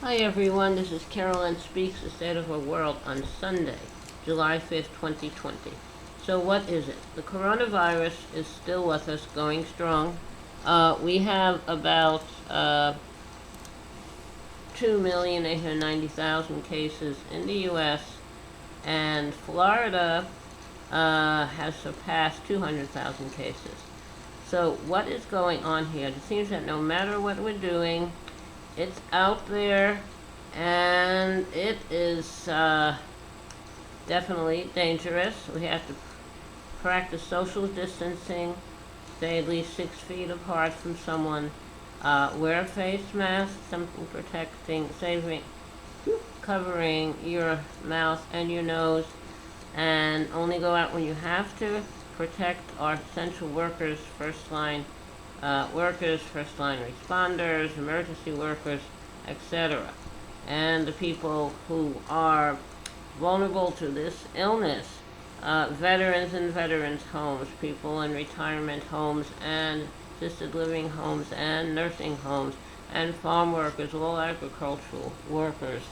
Hi everyone, this is Carolyn Speaks, The State of our World on Sunday, July 5th, 2020. So what is it? The coronavirus is still with us, going strong. We have about 2,890,000 cases in the U.S., and Florida has surpassed 200,000 cases. So what is going on here? It seems that no matter what we're doing, it's out there, and it is definitely dangerous. We have to practice social distancing, stay at least 6 feet apart from someone, wear a face mask, something protecting, covering your mouth and your nose, and only go out when you have to. Protect our essential workers, first line responders, emergency workers, etc. And the people who are vulnerable to this illness, veterans in veterans' homes, people in retirement homes and assisted living homes and nursing homes, and farm workers, all agricultural workers,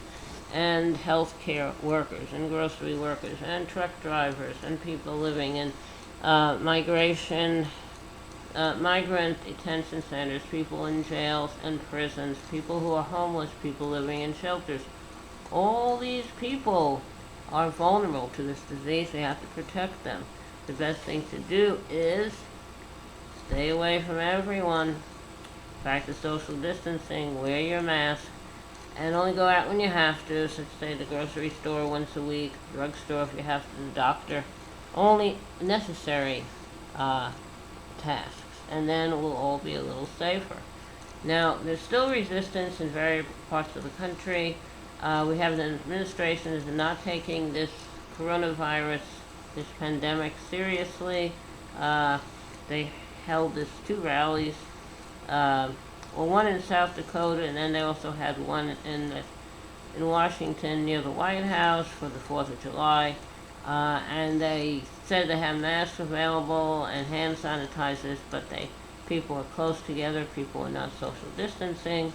and healthcare workers, and grocery workers, and truck drivers, and people living in migration migrant detention centers, people in jails and prisons, people who are homeless, people living in shelters. All these people are vulnerable to this disease. We have to protect them. The best thing to do is stay away from everyone, practice social distancing, wear your mask, and only go out when you have to, such say the grocery store once a week, drugstore if you have to, the doctor. Only necessary tasks, and then we'll all be a little safer. Now, there's still resistance in various parts of the country. We have an administration that is not taking this coronavirus, this pandemic seriously. They held this two rallies, one in South Dakota, and then they also had one in Washington near the White House for the 4th of July. And they said they have masks available and hand sanitizers, but people are close together, people are not social distancing.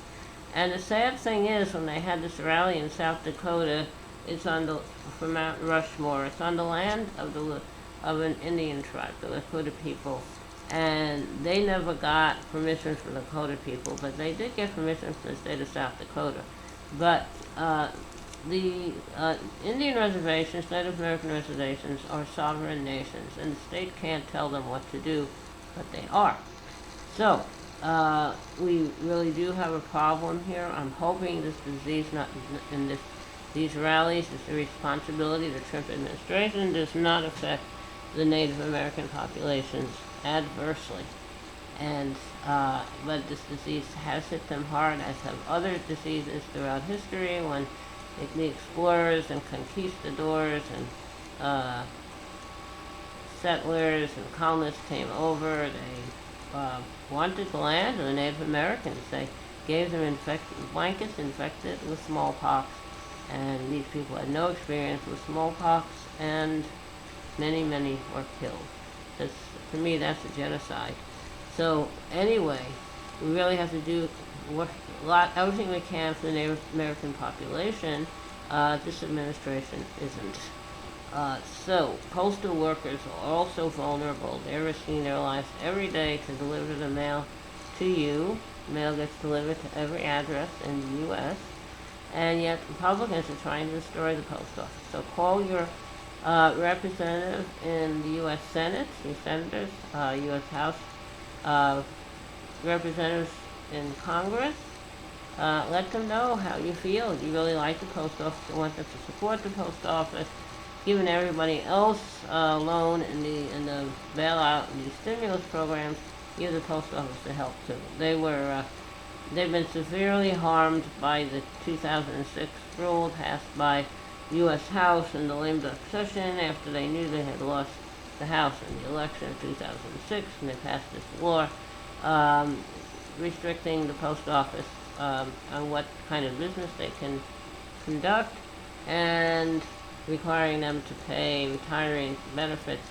And the sad thing is, when they had this rally in South Dakota, it's for Mount Rushmore. It's on the land of an Indian tribe, the Lakota people, and they never got permission from the Lakota people, but they did get permission from the state of South Dakota. But the Indian reservations, Native American reservations, are sovereign nations, and the state can't tell them what to do, but they are. So, we really do have a problem here. I'm hoping this disease, not in these rallies, is the responsibility of the Trump administration, does not affect the Native American populations adversely. And but this disease has hit them hard, as have other diseases throughout history, when the explorers and conquistadors and settlers and colonists came over. They wanted the land of the Native Americans. They gave them blankets infected with smallpox, and these people had no experience with smallpox, and many, many were killed. To me, that's a genocide. So anyway, we really have to do everything we can for the Native American population. This administration isn't. So, postal workers are also vulnerable. They're risking their lives every day to deliver the mail to you. Mail gets delivered to every address in the U.S., and yet Republicans are trying to destroy the post office. So call your representative in the U.S. Senate, your senators, U.S. House representatives in Congress. Let them know how you feel. Do you really like the post office? You want them to support the post office? Giving everybody else loan in the bailout and these stimulus programs, give the post office the help too. They've been severely harmed by the 2006 rule passed by U.S. House in the lame duck session after they knew they had lost the House in the election of 2006, and they passed this law restricting the post office on what kind of business they can conduct, and requiring them to pay retiree benefits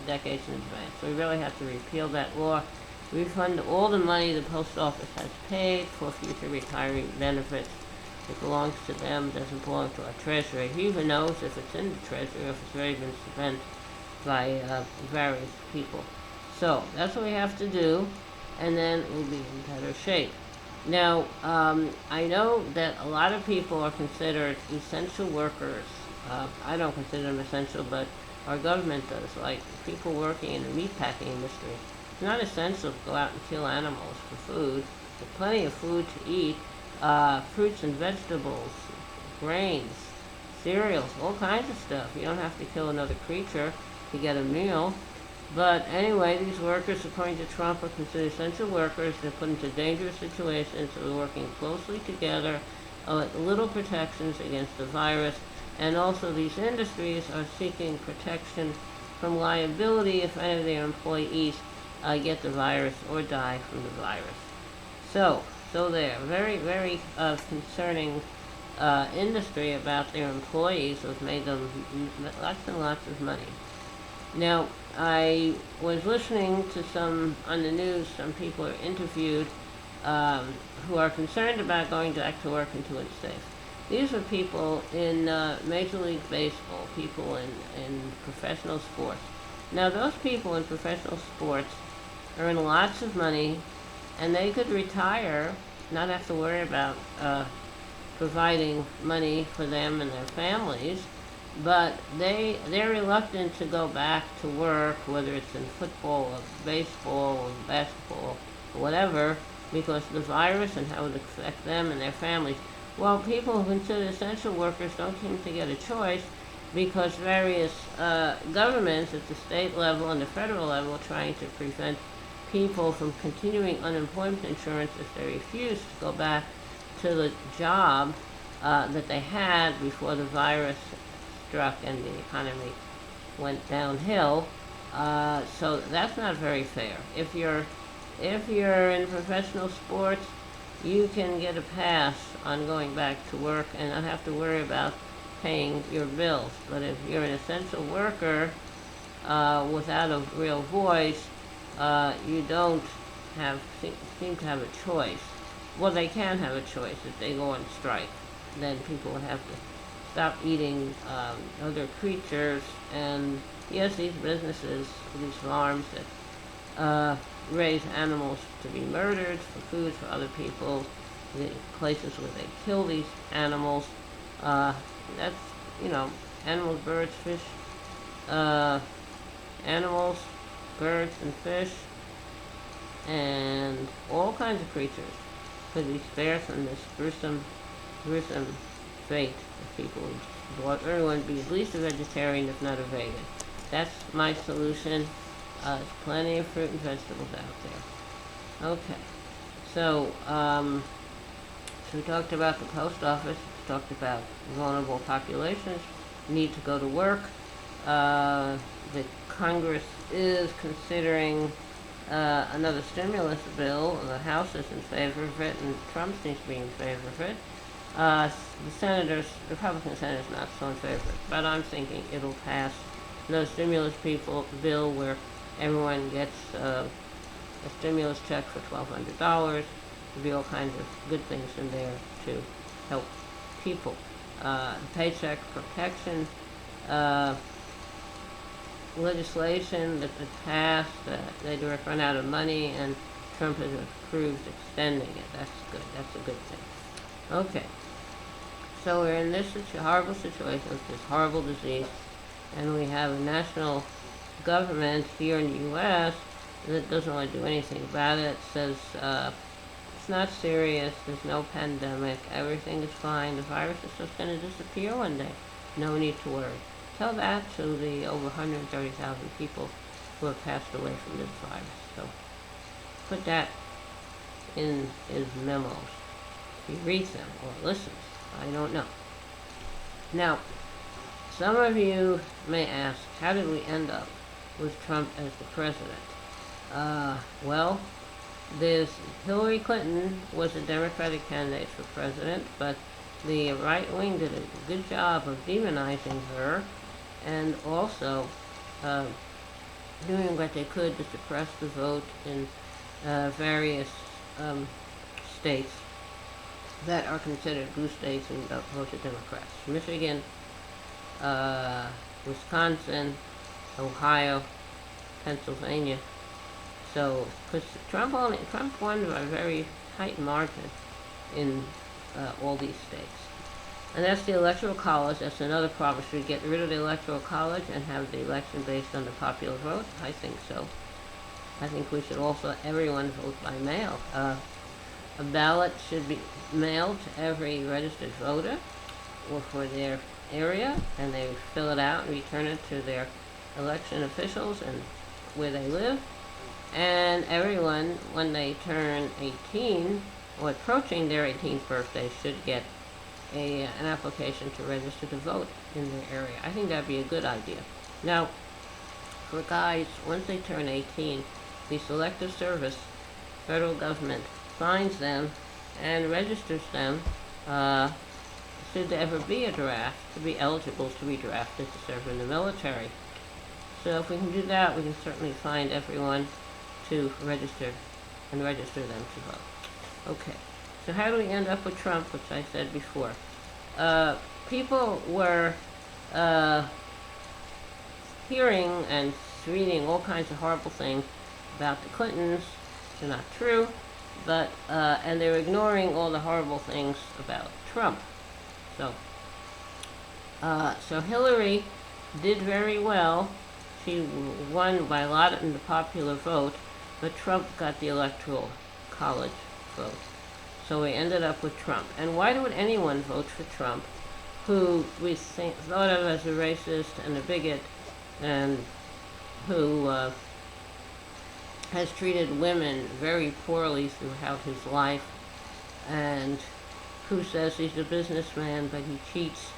decades in advance. So we really have to repeal that law, refund all the money the post office has paid for future retiree benefits, It belongs to them, doesn't belong to our treasury. Who even knows if it's in the treasury or if it's already been spent by various people. So that's what we have to do, and then we'll be in better shape. Now, I know that a lot of people are considered essential workers. I don't consider them essential, but our government does, like people working in the meatpacking industry. It's not essential to go out and kill animals for food. There's plenty of food to eat, fruits and vegetables, grains, cereals, all kinds of stuff. You don't have to kill another creature to get a meal. But anyway, these workers, according to Trump, are considered essential workers. They're put into dangerous situations, so they're working closely together, little protections against the virus. And also these industries are seeking protection from liability if any of their employees get the virus or die from the virus. So they're very, very concerning industry about their who've made them lots and lots of money. Now, I was listening to on the news, some people are interviewed who are concerned about going back to work until it's safe. These are people in Major League Baseball, people in professional sports. Now, those people in professional sports earn lots of money, and they could retire, not have to worry about providing money for them and their families, but they're reluctant to go back to work, whether it's in football or baseball or basketball or whatever, because of the virus and how it would affect them and their families. Well, people who consider essential workers don't seem to get a choice because various governments at the state level and the federal level are trying to prevent people from continuing unemployment insurance if they refuse to go back to the job that they had before the virus struck and the economy went downhill. So that's not very fair. If you're in professional sports, you can get a pass on going back to work and not have to worry about paying your bills. But if you're an essential worker without a real voice, you don't seem to have a choice. Well, they can have a choice if they go on strike. Then people would have to stop eating other creatures. And yes, these businesses, these farms that raise animals to be murdered for food for other people, the places where they kill these animals, that's, animals, birds, fish, animals, birds and fish, and all kinds of creatures could be spared from this gruesome fate of people who want everyone to be at least a vegetarian, if not a vegan. That's my solution. There's plenty of fruit and vegetables out there. Okay. So we talked about the post office, we talked about vulnerable populations, need to go to work. The Congress is considering another stimulus bill. The House is in favor of it, and Trump seems to be in favor of it. The Republican senators, not so in favor of it, but I'm thinking it'll pass. No stimulus bill where everyone gets a stimulus check for $1,200. There'll be all kinds of good things in there to help people. Paycheck protection legislation that was passed, they run out of money, and Trump has approved extending it. That's good. That's a good thing. Okay. So we're in this horrible situation with this horrible disease, and we have a national government here in the U.S. that doesn't want to do anything about it. It says it's not serious, there's no pandemic, everything is fine, the virus is just going to disappear one day. No need to worry. Tell that to the over 130,000 people who have passed away from this virus. So put that in his memos. He reads them or listens. I don't know. Now, some of you may ask, how did we end up with Trump as the president? Well, Hillary Clinton was a Democratic candidate for president, but the right wing did a good job of demonizing her and also doing what they could to suppress the vote in various states. that are considered blue states and voted Democrats. Michigan, Wisconsin, Ohio, Pennsylvania. So, because Trump won by a very tight margin in all these states. And that's the Electoral College. That's another problem. Should we get rid of the Electoral College and have the election based on the popular vote? I think so. I think we should also, everyone vote by mail. A ballot should be mailed to every registered voter or for their area, and they fill it out and return it to their election officials and where they live. And everyone, when they turn 18 or approaching their 18th birthday, should get an application to register to vote in their area. I think that'd be a good idea. Now, for guys, once they turn 18, the Selective Service, federal government, finds them and registers them should there ever be a draft, to be eligible to be drafted to serve in the military. So if we can do that, we can certainly find everyone to register and register them to vote. Okay, so how do we end up with Trump, which I said before? People were hearing and reading all kinds of horrible things about the Clintons. They're not true, but and they were ignoring all the horrible things about Trump. So Hillary did very well. She won by a lot in the popular vote, but Trump got the Electoral College vote. So we ended up with Trump. And why would anyone vote for Trump, who we thought of as a racist and a bigot, and who has treated women very poorly throughout his life, and who says he's a businessman but he cheats,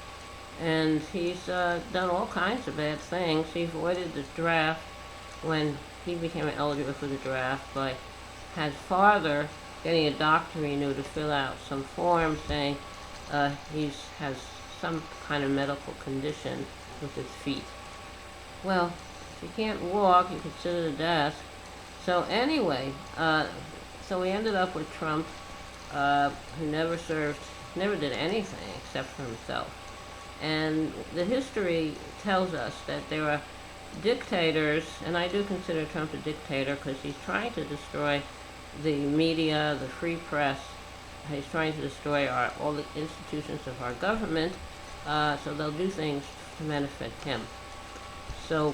and he's done all kinds of bad things. He avoided the draft when he became eligible for the draft by his father getting a doctor he knew to fill out some form saying he has some kind of medical condition with his feet. Well, if you can't walk, you can sit at a desk. So anyway, so we ended up with Trump, who never did anything except for himself. And the history tells us that there are dictators, and I do consider Trump a dictator because he's trying to destroy the media, the free press. He's trying to destroy all the institutions of our government, so they'll do things to benefit him. So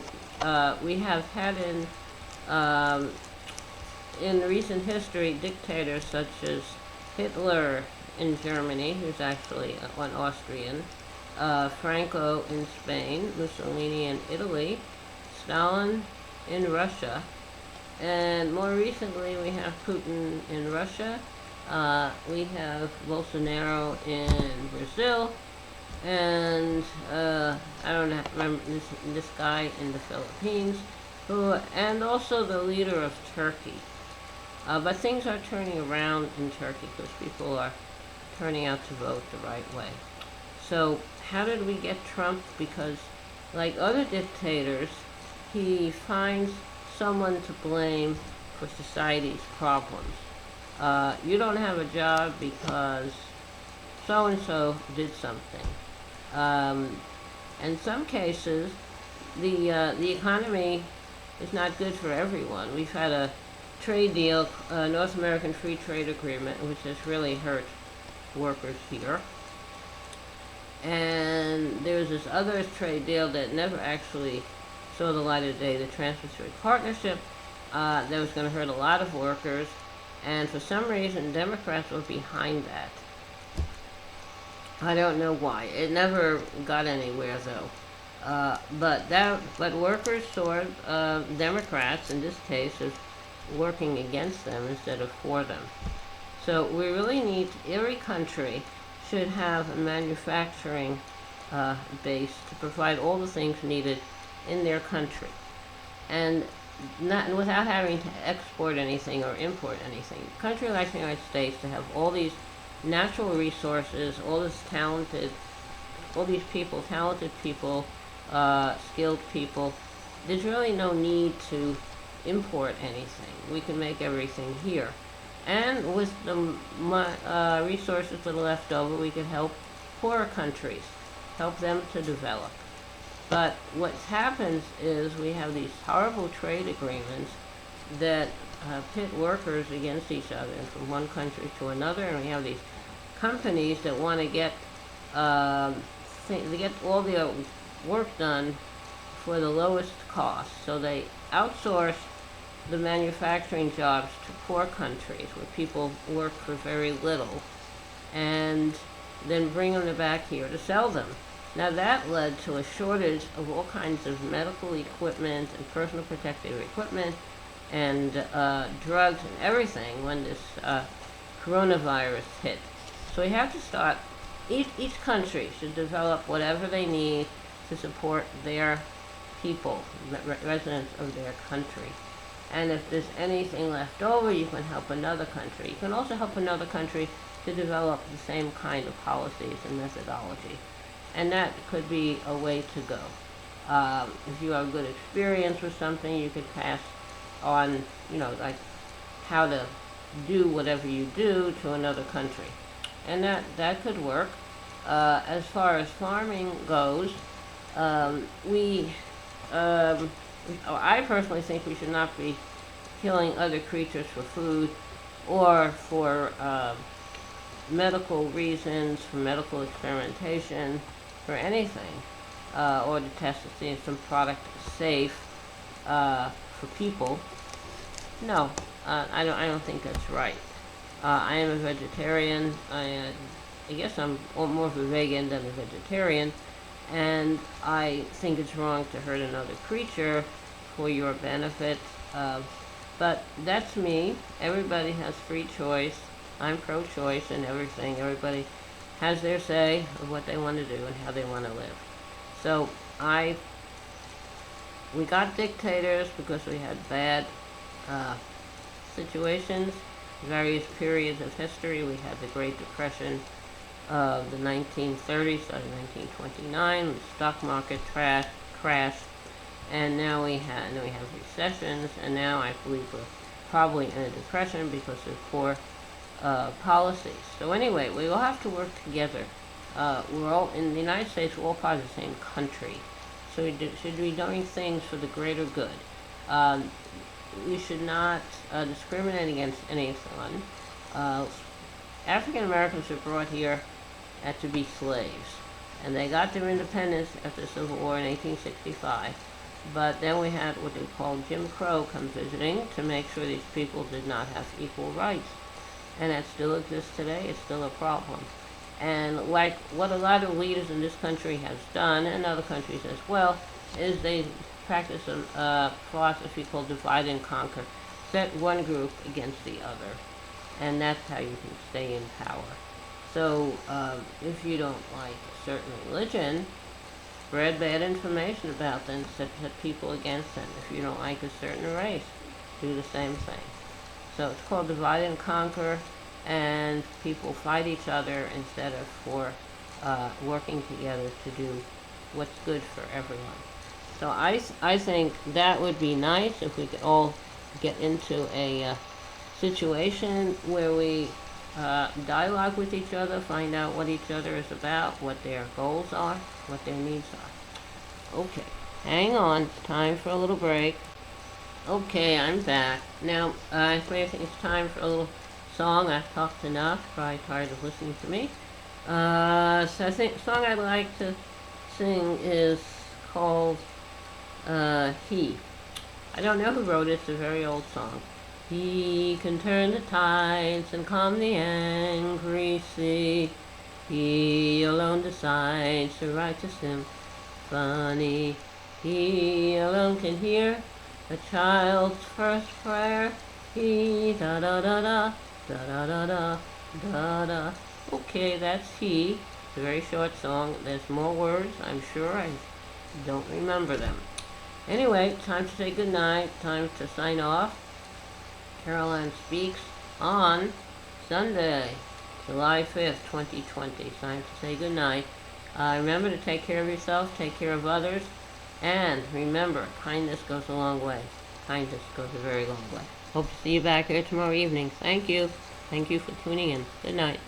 we have had in recent history dictators such as Hitler in Germany, who's actually an Austrian, Franco in Spain, Mussolini in Italy, Stalin in Russia, and more recently we have Putin in Russia, we have Bolsonaro in Brazil, and I don't remember this guy in the Philippines, and also the leader of Turkey. But things are turning around in Turkey because people are turning out to vote the right way. So how did we get Trump? Because like other dictators, he finds someone to blame for society's problems. You don't have a job because so-and-so did something. In some cases, the economy is not good for everyone. We've had a trade deal, North American Free Trade Agreement, which has really hurt workers here. And there was this other trade deal that never actually saw the light of day, the Trans-Pacific Partnership, that was going to hurt a lot of workers. And for some reason, Democrats were behind that. I don't know why. It never got anywhere, though. But workers saw Democrats, in this case, as working against them instead of for them. So we really need, every country should have a manufacturing base to provide all the things needed in their country, and without having to export anything or import anything. A country like the United States, to have all these natural resources, all these people, talented people, skilled people, there's really no need to import anything. We can make everything here. And with the resources that are left over, we could help poorer countries, help them to develop. But what happens is we have these horrible trade agreements that pit workers against each other from one country to another, and we have these companies that want to get they get all their work done for the lowest cost. So they outsource the manufacturing jobs to poor countries where people work for very little, and then bring them back here to sell them. Now that led to a shortage of all kinds of medical equipment and personal protective equipment and drugs and everything when this coronavirus hit. So we have to start, each country should develop whatever they need to support their people, residents of their country. And if there's anything left over, you can help another country. You can also help another country to develop the same kind of policies and methodology. And that could be a way to go. If you have good experience with something, you could pass on, like how to do whatever you do to another country. And that could work. As far as farming goes, I personally think we should not be killing other creatures for food or for medical reasons, for medical experimentation, for anything, or to test to see if some product is safe for people. No, I don't think that's right. I am a vegetarian. I guess I'm more of a vegan than a vegetarian, and I think it's wrong to hurt another creature for your benefit. But that's me. Everybody has free choice. I'm pro-choice and everything. Everybody has their say of what they want to do and how they want to live. So we got dictators because we had bad situations, various periods of history. We had the Great Depression of the 1930s, started in 1929, the stock market crashed, and now we have recessions, and now I believe we're probably in a depression because of poor policies. So anyway, we all have to work together. We're all in the United States. We're all part of the same country, so we should be doing things for the greater good. We should not discriminate against anyone. African Americans were brought here to be slaves, and they got their independence after the Civil War in 1865. But then we had what they called Jim Crow come visiting to make sure these people did not have equal rights. And that still exists today. It's still a problem. And like what a lot of leaders in this country has done, and other countries as well, is they practice a philosophy called divide and conquer. Set one group against the other. And that's how you can stay in power. So if you don't like a certain religion, spread bad information about them, set people against them. If you don't like a certain race, do the same thing. So it's called divide and conquer, and people fight each other instead of for working together to do what's good for everyone. So I think that would be nice if we could all get into a situation where we dialogue with each other, find out what each other is about, what their goals are, what their needs are. Okay, hang on, it's time for a little break. Okay, I'm back. Now, I think it's time for a little song. I've talked enough, probably tired of listening to me. So I think the song I'd like to sing is called He. I don't know who wrote it, it's a very old song. He can turn the tides and calm the angry sea. He alone decides the righteous symphony. He alone can hear a child's first prayer. He da da da da da da da da da. Okay, that's He. It's a very short song. There's more words, I'm sure. I don't remember them. Anyway, time to say goodnight. Time to sign off. Caroline Speaks on Sunday, July 5th, 2020. Time to say goodnight. Remember to take care of yourself, take care of others, and remember, kindness goes a long way. Kindness goes a very long way. Hope to see you back here tomorrow evening. Thank you. Thank you for tuning in. Good night.